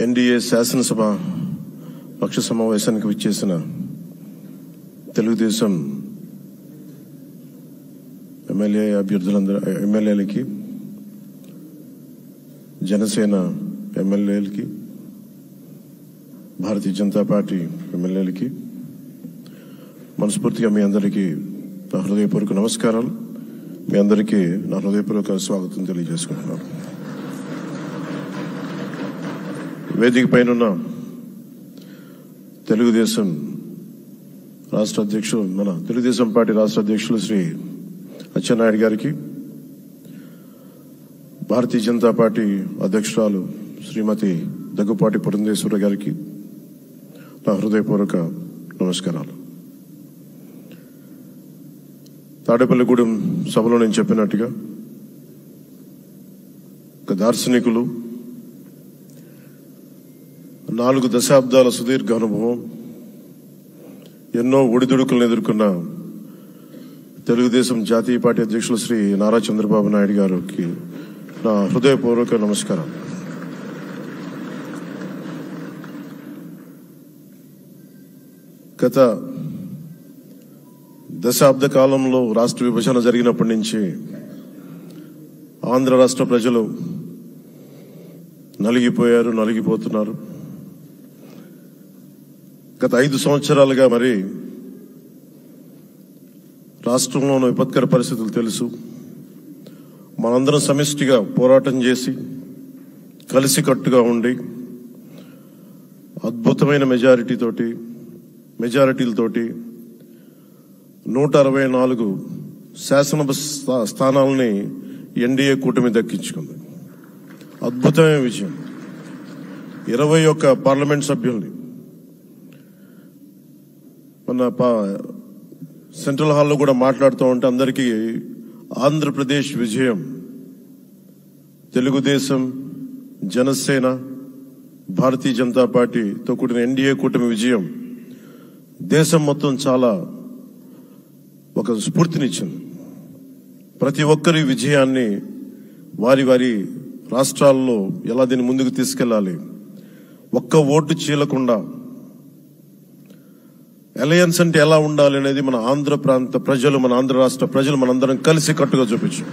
NDA శాసనసభ పక్ష సమావేశానికి విచ్చేసిన తెలుగుదేశం ఎమ్మెల్యేలకి, జనసేన ఎమ్మెల్యేలకి, భారతీయ జనతా పార్టీ ఎమ్మెల్యేలకి మనస్ఫూర్తిగా మీ అందరికీ నా హృదయపూర్వక నమస్కారాలు. మీ అందరికీ నా హృదయపూర్వక స్వాగతం తెలియజేసుకుంటున్నాను. వేదిక పైన తెలుగుదేశం రాష్ట్ర అధ్యక్షులు, మన తెలుగుదేశం పార్టీ రాష్ట్ర అధ్యక్షులు శ్రీ అచ్చెన్నాయుడు గారికి, భారతీయ జనతా పార్టీ అధ్యక్షురాలు శ్రీమతి దగ్గుపాటి పురంధేశ్వరి గారికి నా హృదయపూర్వక నమస్కారాలు. తాడేపల్లిగూడెం సభలో నేను చెప్పినట్టుగా ఒక దార్శనికులు, 4 దశాబ్దాల సుదీర్ఘ అనుభవం, ఎన్నో ఒడిదుడుకులను ఎదుర్కొన్న తెలుగుదేశం జాతీయ పార్టీ అధ్యక్షులు శ్రీ నారా చంద్రబాబు నాయుడు గారికి నా హృదయపూర్వక నమస్కారం. గత దశాబ్ద కాలంలో రాష్ట్ర విభజన జరిగినప్పటి నుంచి ఆంధ్ర రాష్ట్ర ప్రజలు నలిగిపోతున్నారు. గత 5 సంవత్సరాలుగా మరి రాష్ట్రంలోని విపత్కర పరిస్థితులు తెలుసు. మనందరం సమిష్టిగా పోరాటం చేసి కలిసికట్టుగా ఉండి అద్భుతమైన మెజారిటీలతోటి 164 శాసనసభ స్థానాలని ఎన్డీఏ కూటమి దక్కించుకుంది. అద్భుతమైన విజయం. 21 పార్లమెంట్ సభ్యుల్ని మన సెంట్రల్ హాల్లో కూడా మాట్లాడుతూ ఉంటే అందరికీ ఆంధ్రప్రదేశ్ విజయం, తెలుగుదేశం, జనసేన, భారతీయ జనతా పార్టీతో కూడిన ఎన్డీఏ కూటమి విజయం దేశం మొత్తం చాలా ఒక స్ఫూర్తినిచ్చింది. ప్రతి ఒక్కరి విజయాన్ని వారి రాష్ట్రాల్లో ఎలా దీన్ని ముందుకు తీసుకెళ్లాలి, ఒక్క ఓటు చీలకుండా అలయన్స్ అంటే ఎలా ఉండాలి అనేది మన ఆంధ్ర ప్రాంత ప్రజలు, మన ఆంధ్ర రాష్ట్ర ప్రజలు మనందరం కలిసి కట్టుగా చూపించాం.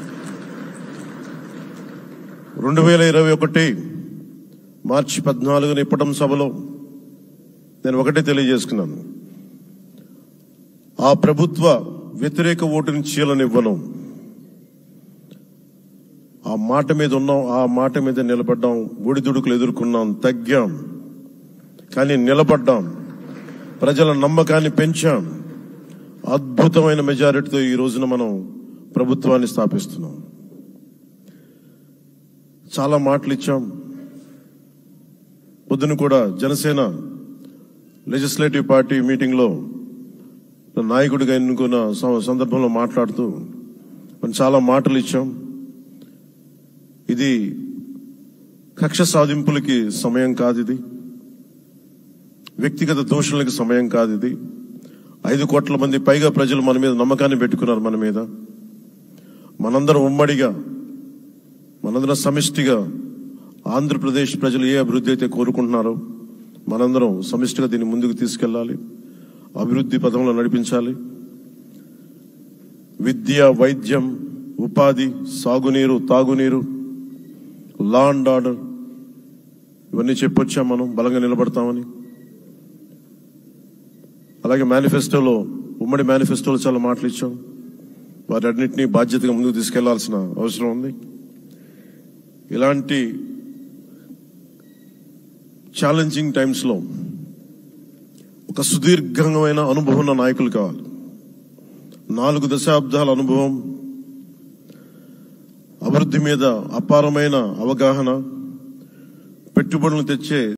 2021 మార్చి 14 ఇప్పటం సభలో నేను ఒకటే తెలియజేసుకున్నాను, ఆ ప్రభుత్వ వ్యతిరేక ఓటుని చీలనివ్వను. ఆ మాట మీద ఉన్నాం, ఆ మాట మీద నిలబడ్డాం. ఒడిదుడుకులు ఎదుర్కొన్నాం, తగ్గాం, కానీ నిలబడ్డాం. ప్రజల నమ్మకాన్ని పెంచాం. అద్భుతమైన మెజారిటీతో ఈ రోజున మనం ప్రభుత్వాన్ని స్థాపిస్తున్నాం. చాలా మాటలు ఇచ్చాం. పొద్దున కూడా జనసేన లెజిస్లేటివ్ పార్టీ మీటింగ్ లో నాయకుడిగా ఎన్నుకున్న సందర్భంలో మాట్లాడుతూ మనం చాలా మాటలు ఇచ్చాం. ఇది కక్ష సాధింపులకి సమయం కాదు, ఇది వ్యక్తిగత దోషులకి సమయం కాదు. ఇది 5 కోట్ల మంది పైగా ప్రజలు మన మీద నమ్మకాన్ని పెట్టుకున్నారు. మన మీద మనందరం ఉమ్మడిగా, మనందరం సమిష్టిగా ఆంధ్రప్రదేశ్ ప్రజలు ఏ అభివృద్ధి అయితే కోరుకుంటున్నారో మనందరం సమిష్టిగా దీన్ని ముందుకు తీసుకెళ్లాలి, అభివృద్ధి పథంలో నడిపించాలి. విద్య, వైద్యం, ఉపాధి, సాగునీరు, తాగునీరు, లా అండ్ ఆర్డర్ ఇవన్నీ చెప్పొచ్చాం. మనం బలంగా నిలబడతామని. అలాగే మేనిఫెస్టోలో, ఉమ్మడి మేనిఫెస్టోలో చాలా మాటలు ఇచ్చాం. వాటన్నిటినీ బాధ్యతగా ముందుకు తీసుకెళ్లాల్సిన అవసరం ఉంది. ఇలాంటి ఛాలెంజింగ్ టైమ్స్ లో ఒక సుదీర్ఘమైన అనుభవం ఉన్న నాయకులు కావాలి. 4 దశాబ్దాల అనుభవం, అభివృద్ధి మీద అపారమైన అవగాహన, పెట్టుబడులు తెచ్చే